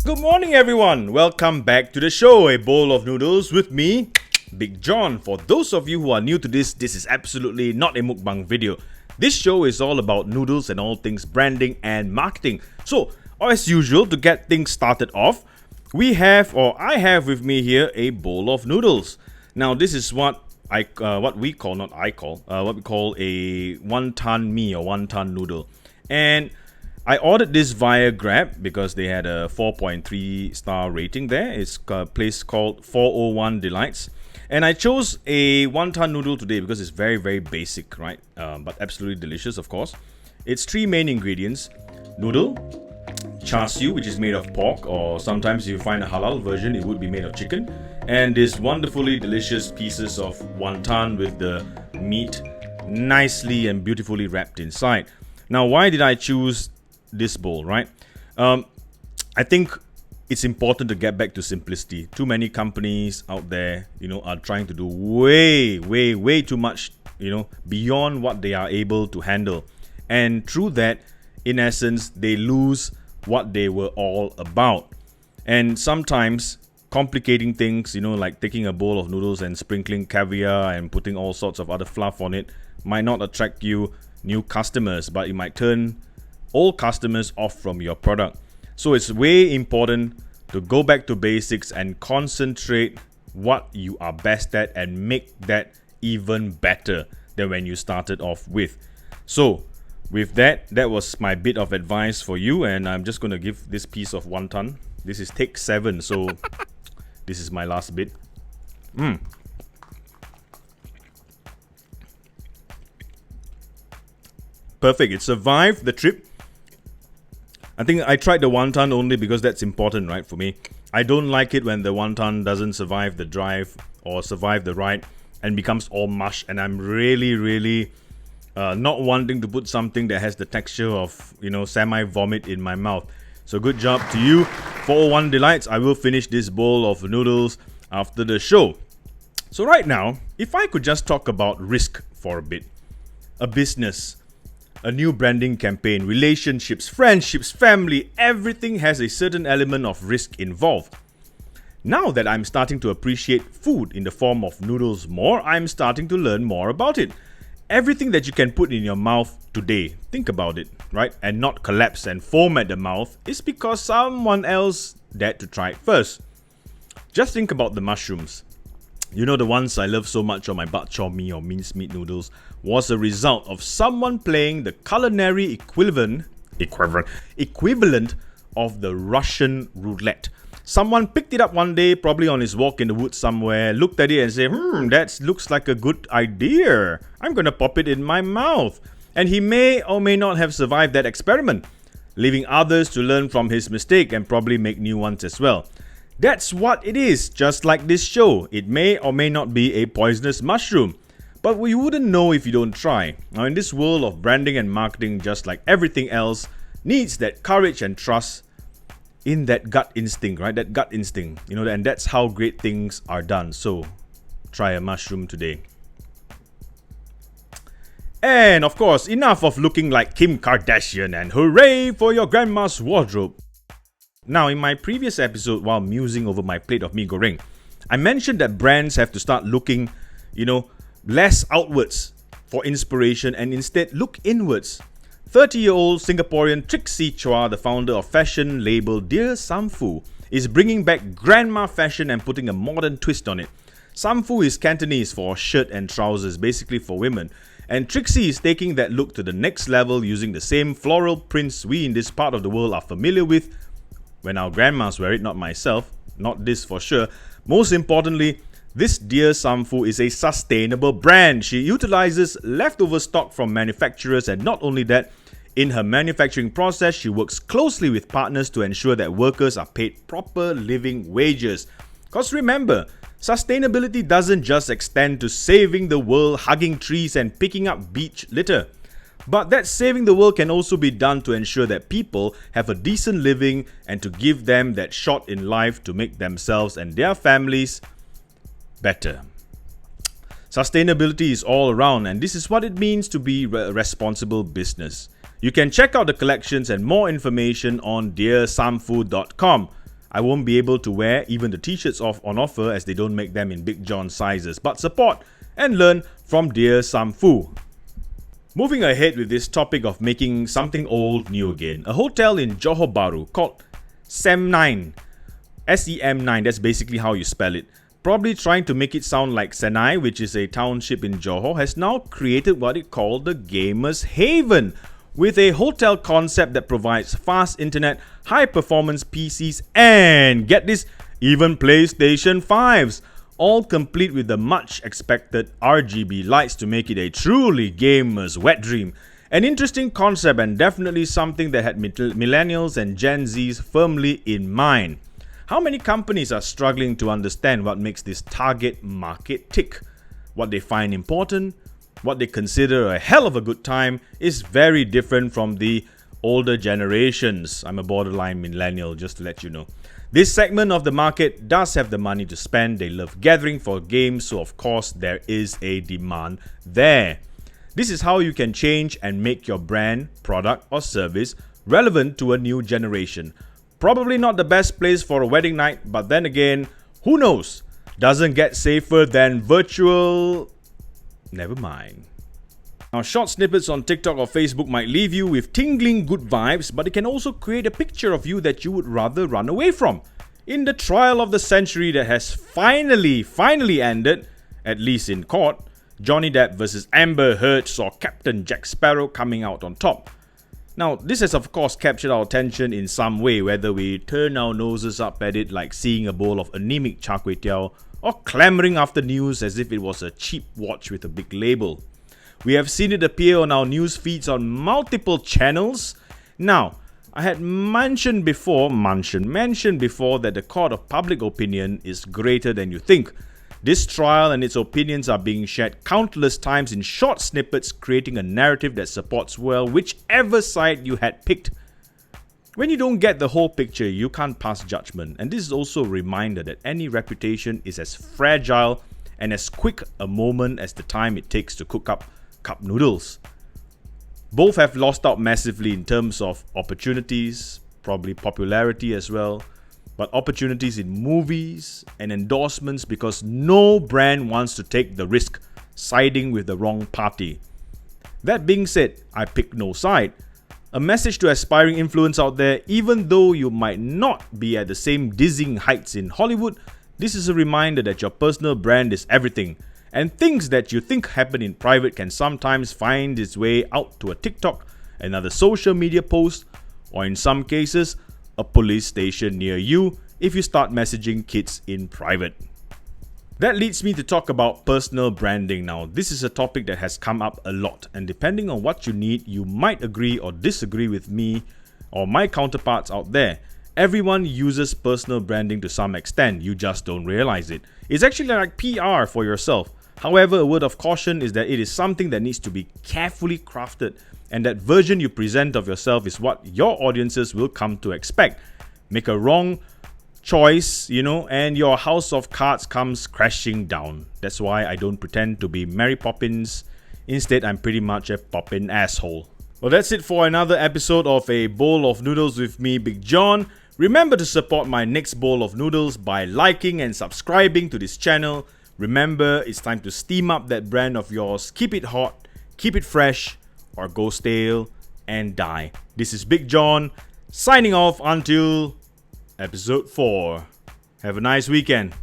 Good morning, everyone. Welcome back to the show, A Bowl of Noodles with me, Big John. For those of you who are new to this is absolutely not a mukbang video. This show is all about noodles and all things branding and marketing. So, as usual, to get things started off, I have with me here a bowl of noodles. Now, this is what we call a wonton mee or wonton noodle. And I ordered this via Grab because they had a 4.3 star rating there. It's a place called 401 Delights. And I chose a wonton noodle today because it's very, very basic, right? But absolutely delicious, of course. It's three main ingredients: noodle, char siu, which is made of pork, or sometimes if you find a halal version, it would be made of chicken. And these wonderfully delicious pieces of wonton with the meat nicely and beautifully wrapped inside. Now, why did I choose this bowl, right? I think it's important to get back to simplicity. Too many companies out there, are trying to do way too much, beyond what they are able to handle. And through that, in essence, they lose what they were all about. And sometimes complicating things, like taking a bowl of noodles and sprinkling caviar and putting all sorts of other fluff on it might not attract you new customers, but it might turn all customers off from your product. So it's way important to go back to basics and concentrate what you are best at and make that even better than when you started off with. So with that was my bit of advice for you, and I'm just going to give this piece of wonton. This is take 7, so this is my last bit. Perfect. It survived the trip. I think I tried the wonton only because that's important, right, for me. I don't like it when the wonton doesn't survive the drive or survive the ride and becomes all mush, and I'm really not wanting to put something that has the texture of, semi-vomit in my mouth. So good job to you, 401 Delights. I will finish this bowl of noodles after the show. So right now, if I could just talk about risk for a bit. A business, a new branding campaign, relationships, friendships, family, everything has a certain element of risk involved. Now that I'm starting to appreciate food in the form of noodles more, I'm starting to learn more about it. Everything that you can put in your mouth today, think about it, right? And not collapse and foam at the mouth is because someone else dared to try it first. Just think about the mushrooms. The ones I love so much on my bak chor mee or mincemeat noodles was a result of someone playing the culinary equivalent of the Russian roulette. Someone picked it up one day, probably on his walk in the woods somewhere, looked at it and said, that looks like a good idea. I'm going to pop it in my mouth. And he may or may not have survived that experiment, leaving others to learn from his mistake and probably make new ones as well. That's what it is, just like this show. It may or may not be a poisonous mushroom, but we wouldn't know if you don't try. Now, in this world of branding and marketing, just like everything else, needs that courage and trust in that gut instinct, right? That gut instinct, and that's how great things are done. So, try a mushroom today. And of course, enough of looking like Kim Kardashian and hooray for your grandma's wardrobe. Now, in my previous episode, while musing over my plate of mee goreng, I mentioned that brands have to start looking, less outwards for inspiration and instead look inwards. 30-year-old Singaporean Trixie Chua, the founder of fashion label Dear Samfu, is bringing back grandma fashion and putting a modern twist on it. Samfu is Cantonese for shirt and trousers, basically for women. And Trixie is taking that look to the next level using the same floral prints we in this part of the world are familiar with when our grandmas wear it, not myself, not this for sure. Most importantly, this Dear Samfu is a sustainable brand. She utilizes leftover stock from manufacturers, and not only that, in her manufacturing process, she works closely with partners to ensure that workers are paid proper living wages. Because remember, sustainability doesn't just extend to saving the world, hugging trees and picking up beach litter. But that saving the world can also be done to ensure that people have a decent living and to give them that shot in life to make themselves and their families better. Sustainability is all around, and this is what it means to be a responsible business. You can check out the collections and more information on dearsamfu.com. I won't be able to wear even the t-shirts on offer as they don't make them in Big John sizes, but support and learn from dear Sam Fu. Moving ahead with this topic of making something old new again, a hotel in Johor Bahru called SEM9, SEM9, that's basically how you spell it, probably trying to make it sound like Senai, which is a township in Johor, has now created what it called the Gamers Haven, with a hotel concept that provides fast internet, high performance PCs, and get this, even PlayStation 5s, all complete with the much expected RGB lights to make it a truly gamer's wet dream. An interesting concept and definitely something that had millennials and Gen Zs firmly in mind. How many companies are struggling to understand what makes this target market tick? What they find important, what they consider a hell of a good time is very different from the older generations. I'm a borderline millennial, just to let you know. This segment of the market does have the money to spend. They love gathering for games, so of course there is a demand there. This is how you can change and make your brand, product or service relevant to a new generation. Probably not the best place for a wedding night, but then again, who knows? Doesn't get safer than virtual... Never mind. Now, short snippets on TikTok or Facebook might leave you with tingling good vibes, but it can also create a picture of you that you would rather run away from. In the trial of the century that has finally ended, at least in court, Johnny Depp versus Amber Heard saw Captain Jack Sparrow coming out on top. Now, this has of course captured our attention in some way, whether we turn our noses up at it like seeing a bowl of anemic char kway teow, or clamoring after news as if it was a cheap watch with a big label. We have seen it appear on our news feeds on multiple channels. Now, I had mentioned before that the court of public opinion is greater than you think. This trial and its opinions are being shared countless times in short snippets, creating a narrative that supports well whichever side you had picked. When you don't get the whole picture, you can't pass judgment, and this is also a reminder that any reputation is as fragile and as quick a moment as the time it takes to cook up cup noodles. Both have lost out massively in terms of opportunities, probably popularity as well, but opportunities in movies and endorsements because no brand wants to take the risk siding with the wrong party. That being said, I pick no side. A message to aspiring influencers out there, even though you might not be at the same dizzying heights in Hollywood, this is a reminder that your personal brand is everything, and things that you think happen in private can sometimes find its way out to a TikTok, another social media post, or in some cases, a police station near you if you start messaging kids in private. That leads me to talk about personal branding now. This is a topic that has come up a lot, and depending on what you need, you might agree or disagree with me or my counterparts out there. Everyone uses personal branding to some extent, you just don't realize it. It's actually like PR for yourself. However, a word of caution is that it is something that needs to be carefully crafted, and that version you present of yourself is what your audiences will come to expect. Make a wrong choice, and your house of cards comes crashing down. That's why I don't pretend to be Mary Poppins. Instead, I'm pretty much a poppin' asshole. Well, that's it for another episode of A Bowl of Noodles with me, Big John. Remember to support my next bowl of noodles by liking and subscribing to this channel. Remember, it's time to steam up that brand of yours. Keep it hot, keep it fresh, or go stale and die. This is Big John, signing off until episode 4. Have a nice weekend.